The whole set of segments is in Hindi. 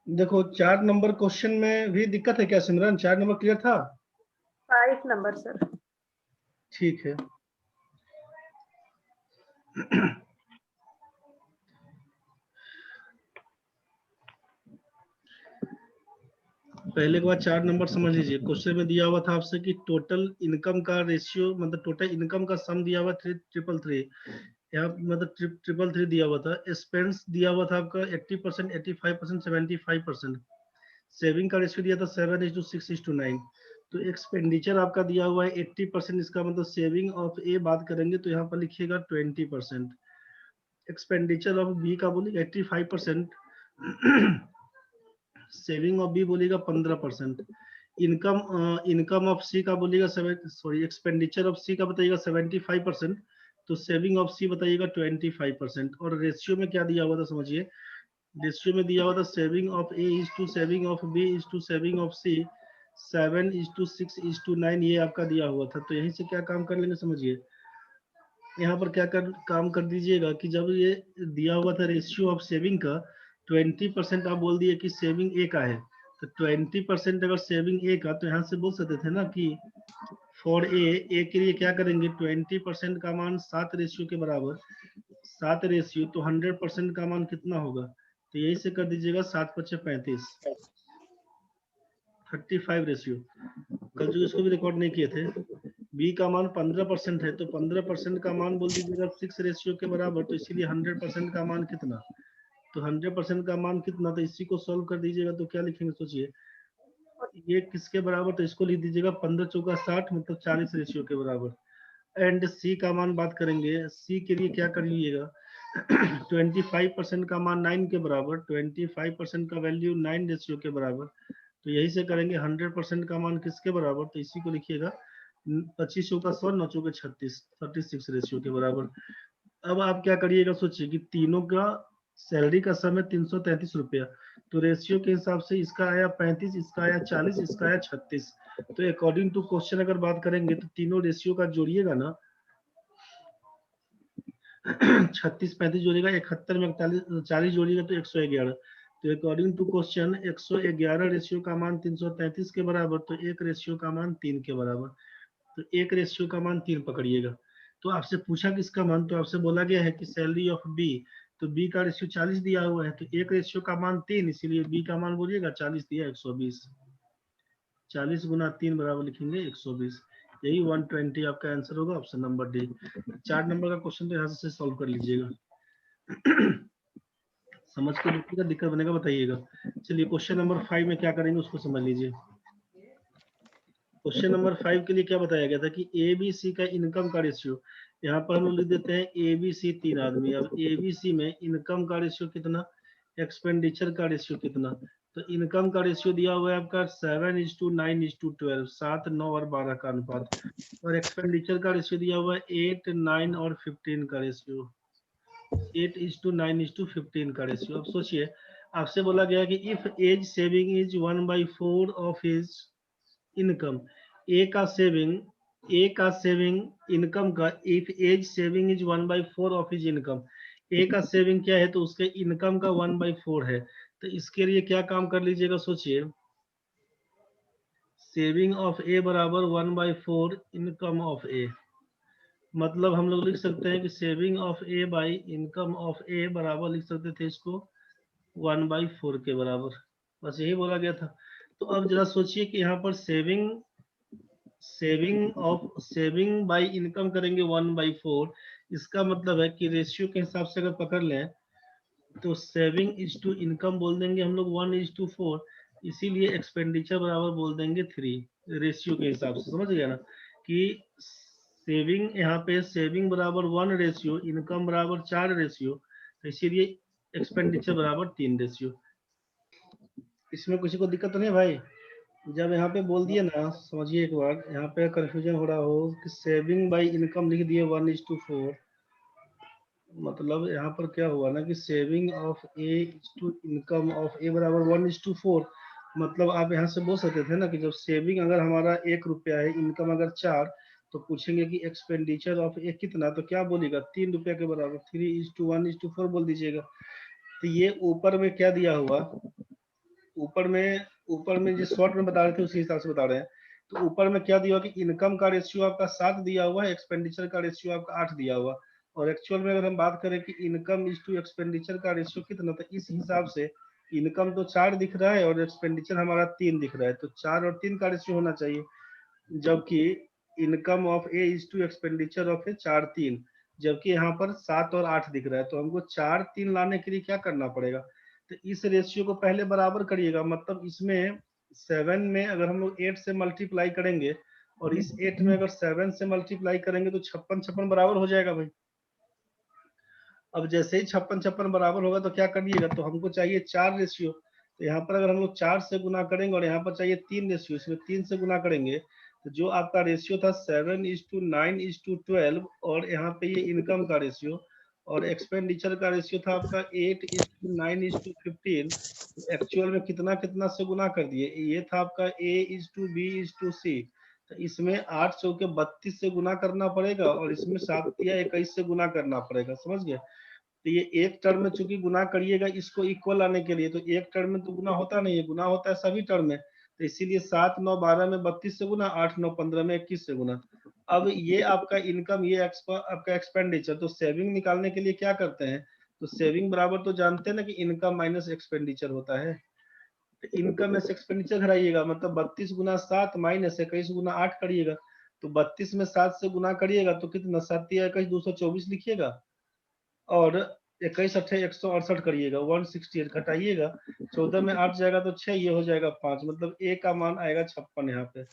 देखो 4 नंबर क्वेश्चन में भी दिक्कत है क्या सिमरन? 4 नंबर क्लियर था? 5 नंबर सर। ठीक है। पहले के बाद 4 नंबर समझ लीजिए। क्वेश्चन में दिया हुआ था आपसे कि टोटल इनकम का रेशियो, मतलब टोटल इनकम का सम दिया हुआ 333। यहाँ मतलब 333 दिया हुआ था। एक्सपेंस दिया हुआ था आपका 80%, 85%, 75%। सेविंग का रेशियो दिया था 7:6:9। तो एक्सपेंडिचर आपका दिया हुआ है 80%। इसका मतलब सेविंग ऑफ ए बात करेंगे तो यहाँ पर लिखिएगा 20%। एक्सपेंडिचर ऑफ बी का बोलिएगा 85%। सेविंग ऑफ बी बोलेगा 15%। इनकम ऑफ सी का बोलेगा एक्सपेंडिचर ऑफ सी का बताइएगा 75%। तो सेविंग ऑफ सी बताइएगा 25%। और रेशियो में क्या दिया हुआ था समझिए। रेशियो में दिया हुआ था saving of A is to saving of B is to saving of C 7:6:9 ये आपका दिया हुआ था। तो यहीं से क्या काम कर लेंगे समझिए। यहाँ पर क्या काम कर दीजिएगा कि जब ये दिया हुआ था रेशियो ऑफ सेविंग का 20% आप बोल दिए कि सेविंग ए का है। तो 20% अगर सेविंग ए का, तो यहाँ से बोल सकते थे ना कि फॉर ए के लिए क्या करेंगे, 20% का मान 7 रेशियो के बराबर। 7 रेशियो तो 100% का मान कितना होगा? तो यही से कर दीजिएगा 7×5 = 35। 35 रेशियो। कल जो इसको भी रिकॉर्ड नहीं किए थे। बी का मान 15% है, तो 15% का मान बोल दीजिएगा 6 रेशियो के बराबर। तो इसीलिए 100% का मान कितना? तो 100% का मान कितना? तो इसी को सॉल्व कर दीजिएगा तो क्या लिखेंगे सोचिए। ये किसके बराबर? तो इसको लिख दीजिएगा 15×4 = 60, मतलब 40 रेशियो के बराबर। एंड सी का मान बात करेंगे। सी के लिए क्या कर लीजिएगा 25% का मान 9 के बराबर। 25% का वैल्यू 9 रेशियो के बराबर। तो यही से करेंगे 100% का मान किसके बराबर? तो इसी को लिखिएगा 25×100 9×36 36 रेशियो के बराबर। अब आप क्या करिएगा सोचिए कि तीनों का सैलरी का सम है 333 रुपया। तो रेशियो के हिसाब से इसका आया 35, इसका आया 40, इसका आया 36। तो अकॉर्डिंग टू क्वेश्चन अगर बात करेंगे तो तीनों रेशियो का जोड़िएगा ना 36 35 जोड़िएगा 71 में 40 जोड़िएगा तो 111। तो अकॉर्डिंग टू क्वेश्चन 111 रेशियो का मान 333 के बराबर। तो एक रेशियो का मान 3 के बराबर। तो एक रेशियो का मान 3 पकड़िएगा। तो आपसे पूछा किसका मान? तो आपसे बोला गया है कि सैलरी ऑफ बी। तो बी का रेशियो 40 दिया हुआ है, तो एक रेशियो का मान 3, इसीलिए बी का मान बोलिएगा 40 दिया 120। 40×3 बराबर लिखेंगे 120। यही 120 आपका आंसर होगा, ऑप्शन नंबर डी। 4 नंबर का क्वेश्चन तो यहाँ से सॉल्व कर लीजिएगा। समझ के देखिएगा, दिक्कत बनेगा बताइएगा। चलिए क्वेश्चन नंबर 5 में क्या करेंगे उसको समझ लीजिए। क्वेश्चन नंबर 5 के लिए क्या बताया गया था कि ए बी सी का इनकम का रेशियो। यहाँ पर हम लोग लिख देते हैं ए बी सी 3 आदमी। अब ए बी सी में इनकम का रेशियो कितना, एक्सपेंडिचर का रेशियो कितना? तो इनकम का रेशियो दिया हुआ है आपका 7:9:12, 7, 9 और 12 का अनुपात। और एक्सपेंडिचर का रेशियो दिया हुआ है 8, 9 और 15 का रेशियो। 8:9:15 का रेशियो। अब सोचिए आपसे बोला गया कि if A's saving is 1/4 of his income. A का सेविंग इनकम का, if A's saving is 1/4 of his income. A का सेविंग क्या है? तो उसके इनकम का 1/4 है। तो इसके लिए क्या काम कर लीजिएगा सोचिए। सेविंग ऑफ ए बराबर 1/4 इनकम ऑफ ए। मतलब हम लोग लिख सकते हैं कि saving of A by income of A बराबर लिख सकते थे इसको 1/4 के बराबर। बस यही बोला गया था। तो अब जरा सोचिए कि यहाँ पर सेविंग बाई इनकम करेंगे 1/4। इसका मतलब है कि रेशियो के हिसाब से अगर पकड़ लें तो सेविंग इज टू इनकम बोल देंगे हम लोग 1:4। इसीलिए एक्सपेंडिचर बराबर बोल देंगे 3 रेशियो के हिसाब से। समझ गया ना कि सेविंग, यहाँ पे सेविंग बराबर 1 रेशियो, इनकम बराबर 4 रेशियो। तो इसीलिए एक्सपेंडिचर बराबर 3 रेशियो। इसमें किसी को दिक्कत तो नहीं भाई? जब यहाँ पे बोल दिए ना, समझिए एक बार, यहाँ पे कंफ्यूजन हो रहा हो कि सेविंग बाई इनकम लिख दिए 1:4। मतलब यहाँ पर क्या हुआ ना कि saving of A to income of A बराबर 1:4। मतलब आप यहाँ से बोल सकते थे ना कि जब सेविंग अगर हमारा 1 रुपया है, इनकम अगर 4, तो पूछेंगे कि एक्सपेंडिचर ऑफ ए कितना, तो क्या बोलेगा 3 रुपया के बराबर 3:1:4 बोल दीजिएगा। तो ये ऊपर में क्या दिया हुआ, ऊपर में जिस शॉर्ट में बता रहे थे उसी हिसाब से बता रहे हैं। तो ऊपर में क्या दिया हुआ कि इनकम का रेशियो आपका 7 दिया हुआ है, एक्सपेंडिचर का रेशियो आपका 8 दिया हुआ, और एक्चुअल में अगर हम बात करें कि इनकम इज टू एक्सपेंडिचर का रेशियो कितना, तो इस हिसाब से इनकम तो 4 दिख रहा है और एक्सपेंडिचर हमारा 3 दिख रहा है, तो 4 और 3 का रेशियो होना चाहिए, जबकि income of A is to expenditure of A 4 3, जबकि यहाँ पर 7 और 8 दिख रहा है। तो हमको 4 3 लाने के लिए क्या करना पड़ेगा, तो इस रेशियो को पहले बराबर करिएगा, मतलब इसमें 7 में अगर हम लोग 8 से मल्टीप्लाई करेंगे और इस 8 में अगर 7 से मल्टीप्लाई करेंगे तो 56 56 बराबर हो जाएगा भाई। अब जैसे ही 56 56 बराबर होगा तो क्या करिएगा, तो हमको चाहिए 4 रेशियो, तो यहाँ पर अगर हम लोग 4 से गुना करेंगे और यहाँ पर चाहिए 3 रेशियो, इसमें 3 से गुना करेंगे, तो जो आपका रेशियो था 7:9:12, और यहाँ पे ये इनकम का रेशियो और एक्सपेंडिचर का रेशियो था आपका 8:9:15, एक्चुअल में कितना कितना से गुना कर दिए, ये था आपका A:B:C, तो इसमें 8 चौके 32 से गुना करना पड़ेगा और इसमें 7 या 21 से गुना करना पड़ेगा, समझ गए। तो ये एक टर्म में चूंकि गुना करिएगा इसको इक्वल आने के लिए, तो एक टर्म में तो गुना होता नहीं है, गुना होता है सभी टर्म में, तो इसीलिए 7 9 12 में 32 से गुना, 8 9 15 में 21 से गुना। अब ये आपका इनकम, ये आपका एक्सपेंडिचर, तो सेविंग निकालने के लिए क्या करते हैं, तो सेविंग बराबर तो जानते हैं ना कि इनकम माइनस एक्सपेंडिचर होता है, तो इनकम में से एक्सपेंडिचर घटाइएगा, मतलब 32 गुना 7 माइनस 21 गुना 8 करिएगा, तो 32 में 7 से गुना करिएगा तो कितना, 7 या 21 224 लिखिएगा, और 21 अट्ठे 168 करिएगा, 168 घटाइएगा, 14 में 8 जाएगा तो 6, ये हो जाएगा 5, मतलब ए का मान आएगा 56 यहाँ पे।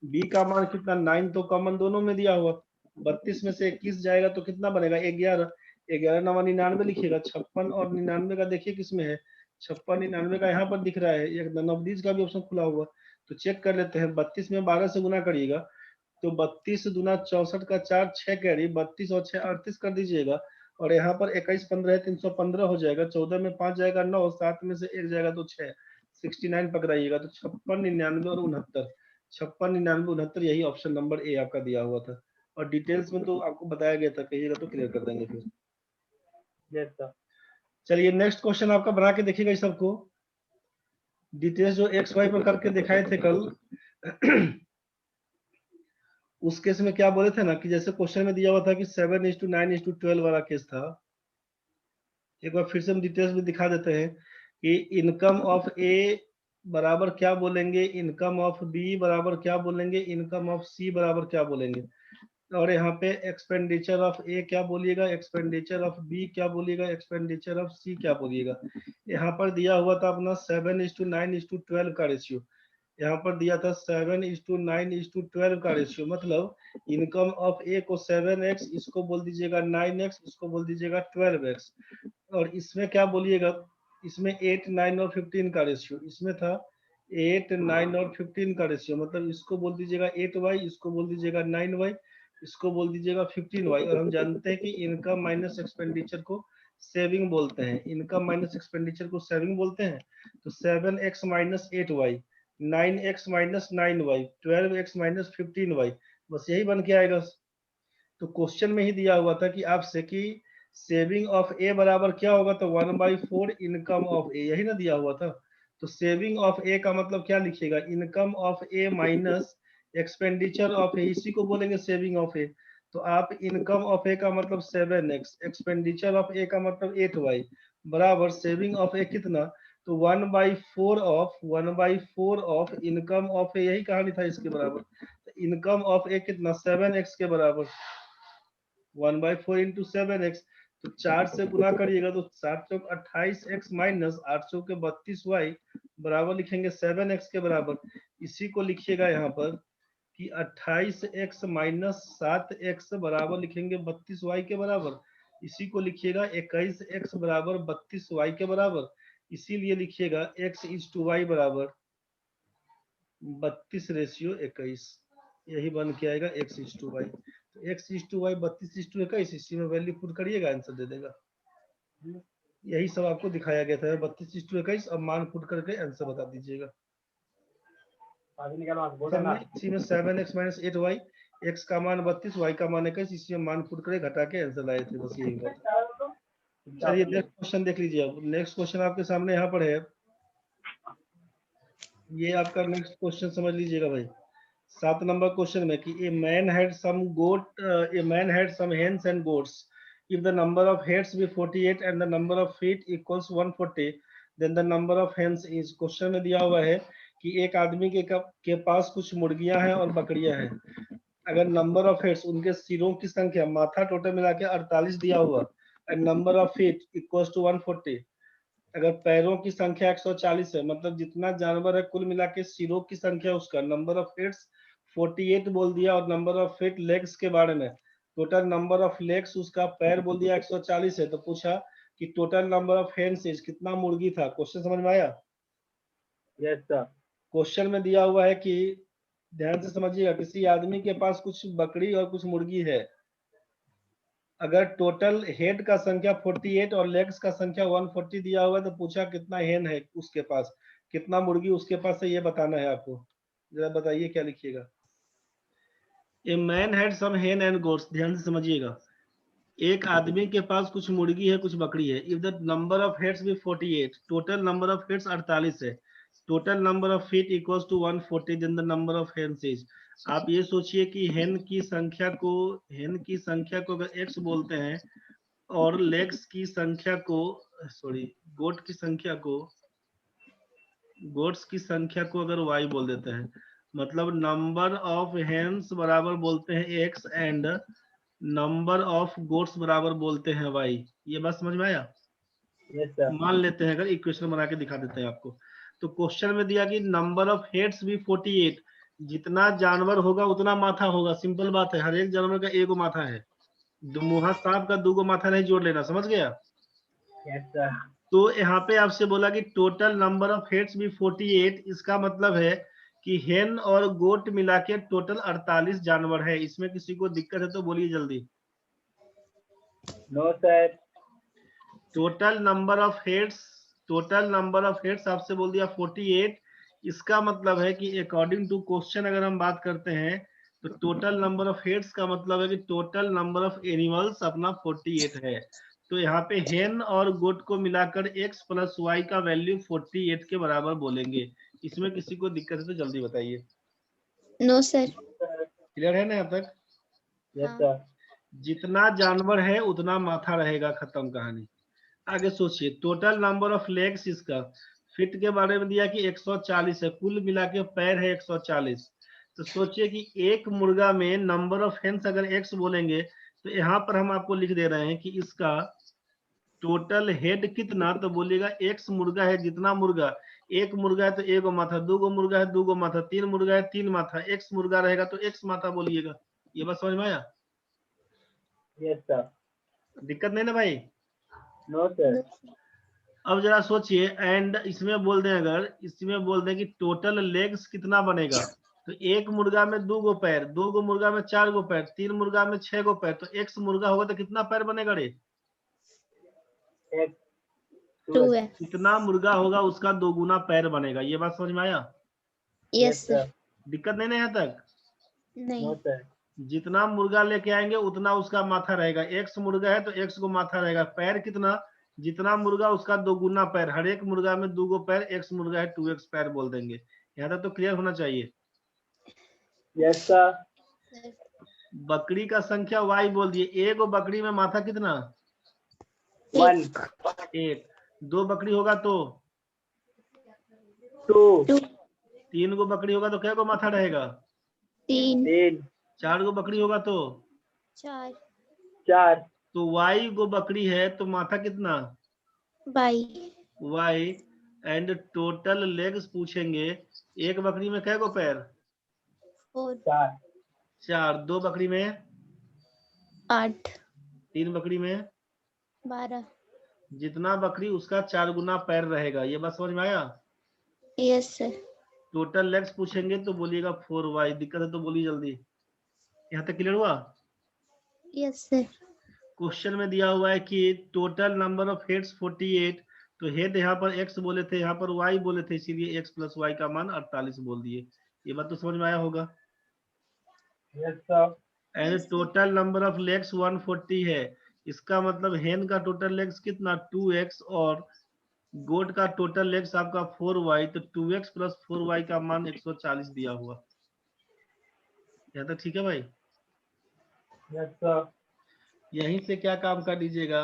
बी का मान कितना, 9 तो कॉमन दोनों में दिया हुआ, 32 में से 21 जाएगा तो कितना बनेगा 11, 11 9 99 लिखिएगा, 56 और 99 का देखिए किसमें है, 56 99 का यहाँ पर दिख रहा है, एक नवदीज का भी ऑप्शन खुला हुआ, तो चेक कर लेते हैं। 32 में 12 से गुना करिएगा, तो 32 दूना 64 का 4 6 कैरी, 32 और 6 38 कर दीजिएगा, और यहाँ पर 21 15 है 315 हो जाएगा, 14 में 5 जाएगा 9, 7 में से 1 जाएगा तो 6, 69 पकड़ाइएगा, तो 56 99 और 69, 56 99 69, यही ऑप्शन नंबर ए आपका दिया हुआ था, और डिटेल्स में तो आपको बताया गया था, कहिएगा तो क्लियर कर देंगे फिर। चलिए नेक्स्ट क्वेश्चन आपका बना के देखिएगा इस सबको, डिटेल्स जो एक्स वाई पर करके दिखाए थे कल उस केस में क्या बोले थे ना कि जैसे क्वेश्चन में दिया हुआ था कि 7:9:12 वाला केस था, एक बार फिर से हम डिटेल्स में दिखा देते हैं कि इनकम ऑफ ए बराबर क्या बोलेंगे, इनकम ऑफ बी बराबर क्या बोलेंगे, इनकम ऑफ सी बराबर क्या बोलेंगे, और यहाँ पे एक्सपेंडिचर ऑफ ए क्या बोलिएगा, एक्सपेंडिचर ऑफ बी क्या बोलिएगा, एक्सपेंडिचर ऑफ सी क्या बोलिएगा। यहाँ पर दिया हुआ था अपना 7:9:12 का रेशियो, यहाँ पर दिया था 7:9:12 का रेशियो, मतलब इनकम ऑफ ए को 7x, इसको बोल दीजिएगा 9x, इसको बोल दीजिएगा 12x, और इसमें क्या बोलिएगा, इसमें 8 9 और 15 का रेशियो, इसमें था 8 9 और 15 का रेशियो, मतलब इसको बोल दीजिएगा 8y, इसको बोल दीजिएगा 9y, इसको बोल दीजिएगा 15y, और हम जानते हैं कि इनकम माइनस एक्सपेंडिचर को सेविंग बोलते हैं, इनकम माइनस एक्सपेंडिचर को सेविंग बोलते हैं, तो 7x minus 8y, 9x minus 9y, 12x minus 15y, बस यही बन के आएगा। तो क्वेश्चन में ही दिया हुआ था कि आपसे कि सेविंग ऑफ ए बराबर क्या होगा, तो 1/4 इनकम ऑफ ए, यही ना दिया हुआ था, तो सेविंग ऑफ ए का मतलब क्या लिखिएगा, income of A minus expenditure of A, इसी को बोलेंगे सेविंग ऑफ ए। तो आप इनकम ऑफ ए का मतलब 7x, एक्सपेंडिचर ऑफ ए का मतलब 8y, बराबर सेविंग ऑफ ए कितना, तो 1/4 ऑफ इनकम ऑफ ए, यही कहानी था इसके बराबर, तो इनकम ऑफ ए कितना 7x के बराबर, 1/4 इंटू 7x, तो 4 से गुना करिएगा तो 7 चौक 28x माइनस 8 चौके 32y बराबर लिखेंगे 7x के बराबर, इसी को लिखिएगा यहाँ पर कि 28x माइनस 7x बराबर लिखेंगे 32y के बराबर, इसी को लिखिएगा 21x बराबर 32y के बराबर, इसीलिए लिखिएगा x/y बराबर 32:21, यही बन के आएगा x/y, तो x/y 32:21, इसी में वैल्यू पुट करिएगा आंसर दे देगा। यही सब आपको दिखाया गया था 32:21, अब मान पुट करके आंसर बता दीजिएगा। इसी में 7x माइनस 8y, x का मान 32, y का मान 21, इसी में मान पुट करके घटा के आंसर लाए थे, बस यही बात। चलिए नेक्स्ट क्वेश्चन देख लीजिए। अब नेक्स्ट क्वेश्चन आपके सामने यहाँ पर है ये आपका नेक्स्ट क्वेश्चन समझ लीजिएगा भाई। 7 नंबर क्वेश्चन में कि a man had some hens and goats, if the number of heads be 48 and the number of feet equals 140, then the number of hens is. Question में दिया हुआ है कि एक आदमी के पास कुछ मुर्गियां हैं और बकरियां हैं। अगर नंबर ऑफ हेड्स, उनके सिरों की संख्या, माथा टोटल मिला के 48 दिया हुआ, and number of feet equals to 140, अगर पैरों की संख्या 140 है, मतलब जितना जानवर है कुल मिला के सिरों की संख्या उसका, नंबर ऑफ हेड्स 48 बोल दिया, और नंबर ऑफ फीट लेग्स के बारे में, टोटल नंबर ऑफ लेग्स उसका पैर बोल दिया 140 है, तो पूछा कि टोटल नंबर ऑफ हेन्स कितना मुर्गी था। क्वेश्चन समझ में आया? Yes sir. क्वेश्चन में दिया हुआ है कि, ध्यान से समझिएगा, किसी आदमी के पास कुछ बकरी और कुछ मुर्गी है। अगर टोटल हेड का संख्या 48 और लेग्स का संख्या 140 दिया हुआ है, तो पूछा कितना हेन है उसके पास, कितना मुर्गी उसके पास है, ये बताना है आपको। जरा बताइए क्या लिखिएगा। ए मैन हैड सम हेन एंड गोट्स, ध्यान से समझिएगा। एक आदमी के पास कुछ मुर्गी है कुछ बकरी है। If the number of heads भी 48, टोटल नंबर ऑफ हेड्स 48 है, total number of feet equals to 140, then the number of hens is. आप ये सोचिए कि हेन की संख्या को अगर एक्स बोलते हैं, और लेग्स की संख्या को, सॉरी, गोट की संख्या को, गोट्स की संख्या को अगर y बोल देते हैं, मतलब नंबर ऑफ हेन्स बराबर बोलते हैं x and number of goats बराबर बोलते हैं y। ये बात समझ में आया? Yes sir. मान लेते हैं, अगर इक्वेशन बना के दिखा देते हैं आपको। तो क्वेश्चन में दिया कि नंबर ऑफ हेड्स भी 48, जितना जानवर होगा उतना माथा होगा। सिंपल बात है, हर एक जानवर का एक माथा है। मुहा सांप का 2 माथा नहीं जोड़ लेना, समझ गया? Yes sir. तो यहाँ पे आपसे बोला कि टोटल नंबर ऑफ हेड्स भी 48, इसका मतलब है कि हेन और गोट मिला के टोटल 48 जानवर है। इसमें किसी को दिक्कत है तो बोलिए जल्दी। No sir. Total number of heads आपसे बोल दिया 48। इसका मतलब है कि अकॉर्डिंग टू क्वेश्चन अगर हम बात करते हैं, तो टोटल नंबर ऑफ हेड्स का मतलब है कि टोटल नंबर ऑफ एनिमल्स अपना 48 है। तो यहाँ पे हेन और गोट को मिलाकर x प्लस वाई का वैल्यू 48 के बराबर बोलेंगे। इसमें किसी को दिक्कत है तो जल्दी बताइए। No sir. क्लियर है ना यहाँ तक? Yes sir. जितना जानवर है उतना माथा रहेगा, खत्म कहानी। आगे सोचिए, टोटल नंबर ऑफ लेग्स, इसका फिट के बारे में दिया कि 140 है, कुल मिला के पैर है 140। तो सोचिए कि एक मुर्गा में नंबर ऑफ हेन्स अगर x बोलेंगे, तो यहाँ पर हम आपको लिख दे रहे हैं कि इसका टोटल हेड कितना, तो बोलिएगा x मुर्गा है, जितना मुर्गा, एक मुर्गा है तो एक माथा, 2 मुर्गा है 2 माथा, 3 मुर्गा है 3 माथा, x मुर्गा रहेगा तो x माथा बोलिएगा। ये बात समझ में आया? Yes sir. दिक्कत नहीं ना भाई? No sir. अब जरा सोचिए, एंड इसमें बोल दें, अगर इसमें बोल दें कि टोटल लेग्स कितना बनेगा, तो एक मुर्गा में 2 पैर, 2 मुर्गा में 4 पैर, 3 मुर्गा में 6 पैर, तो x मुर्गा होगा तो कितना पैर बनेगा रे? टू है। कितना मुर्गा होगा उसका 2 गुना पैर बनेगा। ये बात समझ में आया? Yes sir. दिक्कत नहीं ना यहाँ तक? नहीं। No sir. जितना मुर्गा लेके आएंगे उतना उसका माथा रहेगा। x मुर्गा है तो x को माथा रहेगा। पैर कितना, जितना मुर्गा उसका 2 गुना पैर, हर एक मुर्गा में 2 पैर, x मुर्गा है 2x पैर बोल देंगे। यहाँ तक तो क्लियर होना चाहिए। Yes sir. बकरी का संख्या y बोल दिए। एक बकरी में माथा कितना? 1 एक। 2 बकरी होगा तो 2 3 बकरी होगा तो क्या माथा रहेगा? 3 4 बकरी होगा तो 4 तो y बकरी है तो माथा कितना? y। एंड टोटल लेग्स पूछेंगे, एक बकरी में क्या पैर? 4 4। 2 बकरी में 8 3 बकरी में 12। जितना बकरी उसका 4 गुना पैर रहेगा। ये बात समझ में आया? Yes sir. टोटल लेग्स पूछेंगे तो बोलिएगा 4y। दिक्कत है तो बोलिए जल्दी। यहाँ तक क्लियर हुआ? Yes sir. क्वेश्चन में दिया हुआ है कि टोटल नंबर ऑफ हेड्स 48, तो हेड यहाँ पर x बोले थे, यहाँ पर y बोले थे, इसीलिए x प्लस y का मान 48 बोल दिए। ये बात तो समझ में आया होगा? Yes sir. And total number of legs 140 है। इसका मतलब हेन का टोटल लेग्स कितना? 2x, और गोट का टोटल एक्स आपका 4y, तो 2x प्लस 4y का मान 140 दिया हुआ। यहाँ तक ठीक है भाई? Yes, sir. यहीं से क्या काम कर लीजिएगा,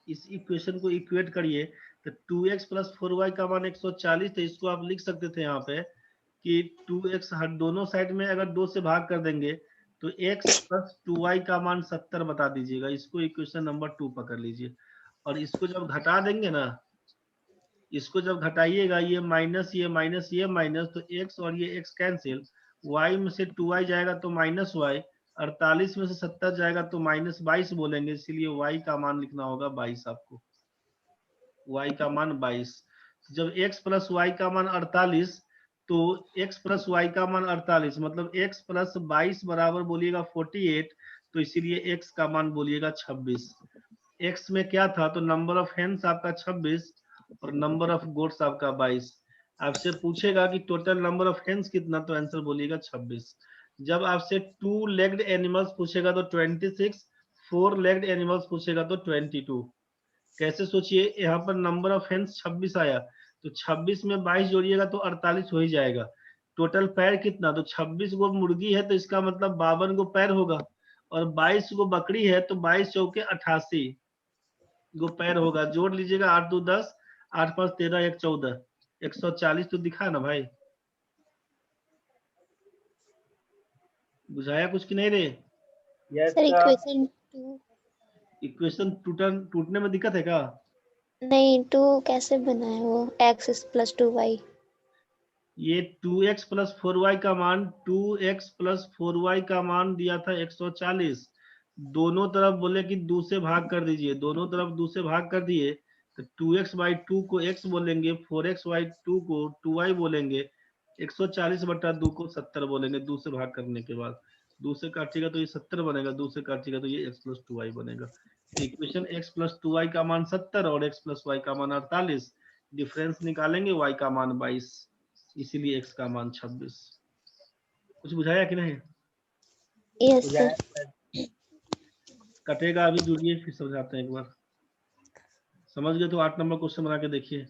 इस इक्वेशन को इक्वेट करिए। तो 2x प्लस 4y का मान 140, तो इसको आप लिख सकते थे यहाँ पे कि 2x हर दोनों साइड में अगर 2 से भाग कर देंगे तो x प्लस 2y का मान 70 बता दीजिएगा। इसको इक्वेशन नंबर 2 पकड़ लीजिए। और इसको जब घटा देंगे ना, इसको जब घटाइएगा, ये माइनस ये माइनस ये माइनस, तो x और ये x कैंसिल, y में से 2y जाएगा तो माइनस y, 48 में से 70 जाएगा तो माइनस 22 बोलेंगे, इसीलिए y का मान लिखना होगा 22 आपको। y का मान 22। जब x प्लस y का मान 48, तो x प्लस y का मान 48 मतलब x प्लस 22 बराबर बोलिएगा 48, तो इसीलिए x का मान बोलिएगा 26। x में क्या था, तो नंबर ऑफ हेन्स आपका 26 और नंबर ऑफ गोट्स आपका 22। आपसे पूछेगा कि टोटल नंबर ऑफ हेन्स कितना, तो आंसर बोलिएगा 26। जब आपसे 2 लेग्ड एनिमल्स पूछेगा तो 26, 4 लेग्ड एनिमल्स पूछेगा तो 22। कैसे सोचिए, यहाँ पर नंबर ऑफ हेन्स 26 आया, तो 26 में 22 जोड़िएगा तो 48 हो ही जाएगा। टोटल पैर कितना, तो 26 गो मुर्गी है तो इसका मतलब 52 गो पैर होगा, और 22 गो बकरी है तो 22 चौके 88 गो पैर होगा। जोड़ लीजिएगा, 8 2 10, 8 5 13, 1 14, 140 तो दिखा ना भाई? बुझाया कुछ कि नहीं रे? Yes, sir sir. Equation 2 equation टूटने में दिक्कत है क्या? नहीं, 2 कैसे बना है वो? x plus 2y। ये 2x प्लस 4y का मान, 2x प्लस 4y का मान दिया था 140। दोनों तरफ बोले कि 2 से भाग कर दीजिए, दोनों तरफ 2 से भाग कर दिए, तो 2x बाई 2 को x बोलेंगे, 4x बाई 2 को 2y बोलेंगे, 140 बटा 2 को 70 बोलेंगे। 2 से भाग करने के बाद 2 से काटिएगा तो ये 70 बनेगा, 2 से काटिएगा तो ये x प्लस 2y बनेगा। इक्वेशन x प्लस 2y का मान 70 और x प्लस y का मान 48, डिफरेंस निकालेंगे, y का मान 22, इसीलिए x का मान 26। कुछ बुझाया कि नहीं? Yes sir. Yes, कटेगा, अभी जुड़िए फिर समझाते हैं एक बार। समझ गए तो 8 नंबर क्वेश्चन बना के देखिए।